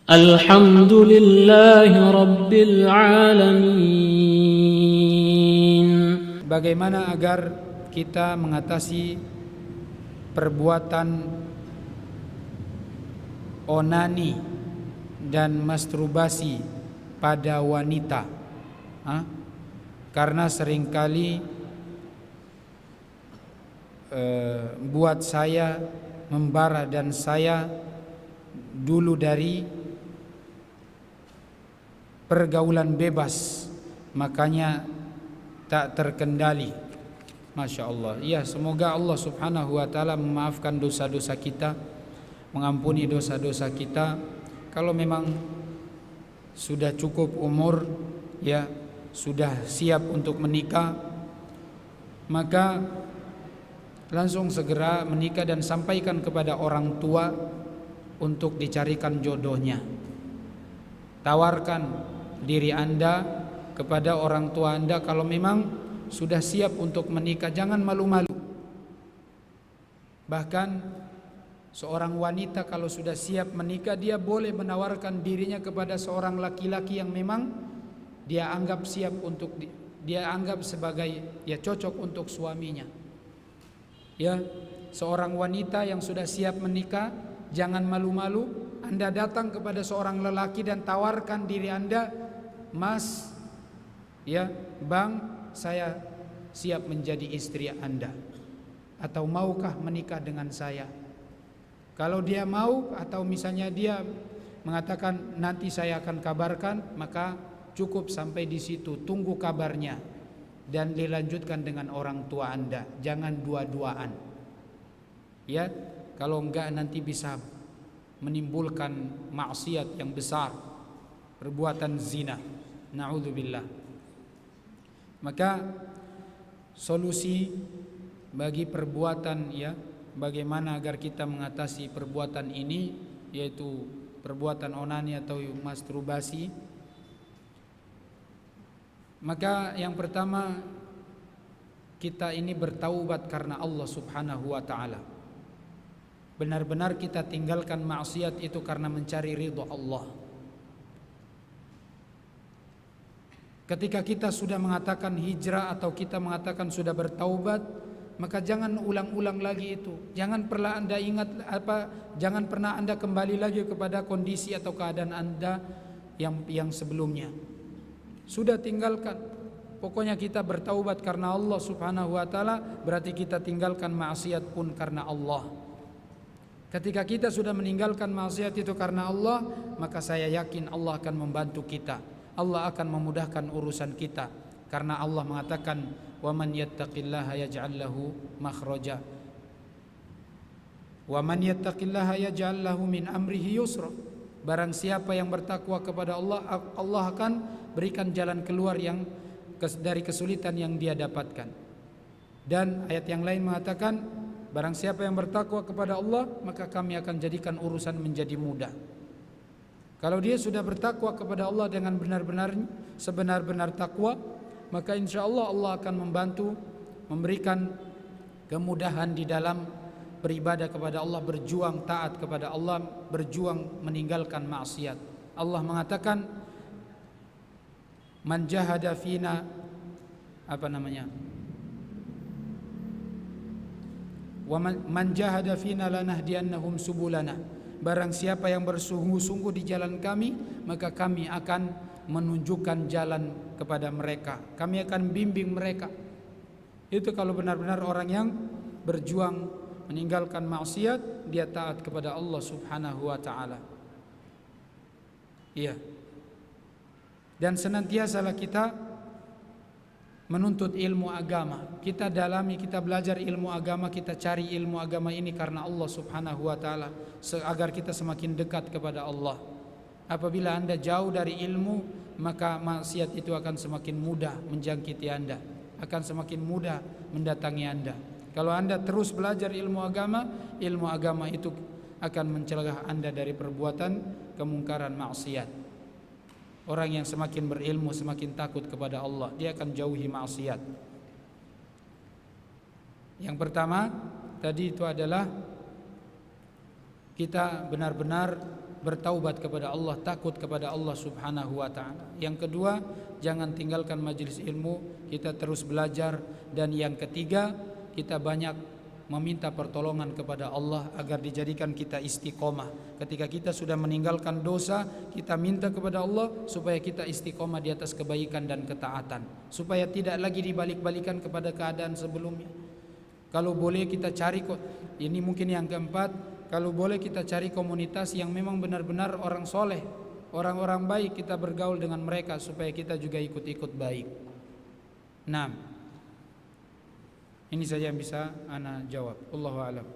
الحمد لله رب العالمين. Bagaimana agar kita mengatasi perbuatan onani dan masturbasi pada wanita? Karena seringkali buat saya membara, dan saya dulu dari pergaulan bebas, makanya tak terkendali. Masya Allah. Ya, semoga Allah subhanahu wa ta'ala memaafkan dosa-dosa kita, mengampuni dosa-dosa kita. Kalau memang sudah cukup umur, ya sudah siap untuk menikah, maka langsung segera menikah dan sampaikan kepada orang tua untuk dicarikan jodohnya. Tawarkan diri Anda kepada orang tua Anda kalau memang sudah siap untuk menikah. Jangan malu-malu. Bahkan seorang wanita kalau sudah siap menikah, dia boleh menawarkan dirinya kepada seorang laki-laki yang memang dia anggap siap untuk dia anggap sebagai cocok untuk suaminya. Ya, seorang wanita yang sudah siap menikah, jangan malu-malu. Anda datang kepada seorang lelaki dan tawarkan diri Anda, "Mas, ya, Bang, saya siap menjadi istri Anda. Atau maukah menikah dengan saya?" Kalau dia mau, atau misalnya dia mengatakan nanti saya akan kabarkan, maka cukup sampai di situ, tunggu kabarnya dan dilanjutkan dengan orang tua Anda. Jangan dua-duaan. Ya, kalau enggak nanti bisa menimbulkan maksiat yang besar, perbuatan zina. Na'udzubillah. Maka solusi bagi perbuatan, bagaimana agar kita mengatasi perbuatan ini, yaitu perbuatan onani atau masturbasi. Maka yang pertama, kita ini bertaubat karena Allah subhanahu wa ta'ala. Benar-benar kita tinggalkan maksiat itu karena mencari ridha Allah. Ketika kita sudah mengatakan hijrah atau kita mengatakan sudah bertaubat, maka jangan ulang-ulang lagi itu. Jangan pernah Anda jangan pernah Anda kembali lagi kepada kondisi atau keadaan Anda yang sebelumnya. Sudah tinggalkan. Pokoknya kita bertaubat karena Allah subhanahu wa ta'ala, berarti kita tinggalkan maksiat pun karena Allah. Ketika kita sudah meninggalkan maksiat itu karena Allah, maka saya yakin Allah akan membantu kita. Allah akan memudahkan urusan kita. Karena Allah mengatakan, "Wa man yattaqillaha yaj'al lahu makhraja. Wa man yattaqillaha yaj'al lahu min amrihi yusra." Barang siapa yang bertakwa kepada Allah, Allah akan berikan jalan keluar dari kesulitan yang dia dapatkan. Dan ayat yang lain mengatakan, barang siapa yang bertakwa kepada Allah, maka kami akan jadikan urusan menjadi mudah. Kalau dia sudah bertakwa kepada Allah dengan sebenar-benar takwa, maka insya Allah Allah akan membantu, memberikan kemudahan di dalam beribadah kepada Allah, berjuang taat kepada Allah, berjuang meninggalkan maksiat. Allah mengatakan, "Man jahada fina," "Wa man jahada fina lanahdiyannahum subulana." Barang siapa yang bersungguh-sungguh di jalan kami, maka kami akan menunjukkan jalan kepada mereka. Kami akan bimbing mereka. Itu kalau benar-benar orang yang berjuang meninggalkan maksiat, dia taat kepada Allah subhanahu wa ta'ala. Iya. Dan senantiasalah kita menuntut ilmu agama. Kita dalami, kita belajar ilmu agama, kita cari ilmu agama ini karena Allah subhanahu wa ta'ala, agar kita semakin dekat kepada Allah. Apabila Anda jauh dari ilmu, maka maksiat itu akan semakin mudah menjangkiti Anda, akan semakin mudah mendatangi Anda. Kalau Anda terus belajar ilmu agama itu akan mencegah Anda dari perbuatan kemungkaran maksiat. Orang yang semakin berilmu semakin takut kepada Allah, dia akan jauhi maksiat. Yang pertama tadi itu adalah kita benar-benar bertaubat kepada Allah, takut kepada Allah Subhanahu wa taala. Yang kedua, jangan tinggalkan majelis ilmu, kita terus belajar. Dan yang ketiga, kita banyak meminta pertolongan kepada Allah agar dijadikan kita istiqomah. Ketika kita sudah meninggalkan dosa, kita minta kepada Allah supaya kita istiqomah di atas kebaikan dan ketaatan, supaya tidak lagi dibalik-balikan kepada keadaan sebelumnya. Kalau boleh kita cari, ini mungkin yang keempat, kalau boleh kita cari komunitas yang memang benar-benar orang soleh, orang-orang baik, kita bergaul dengan mereka supaya kita juga ikut-ikut baik. Nah, ini saja yang bisa ana jawab. Allahu a'lam.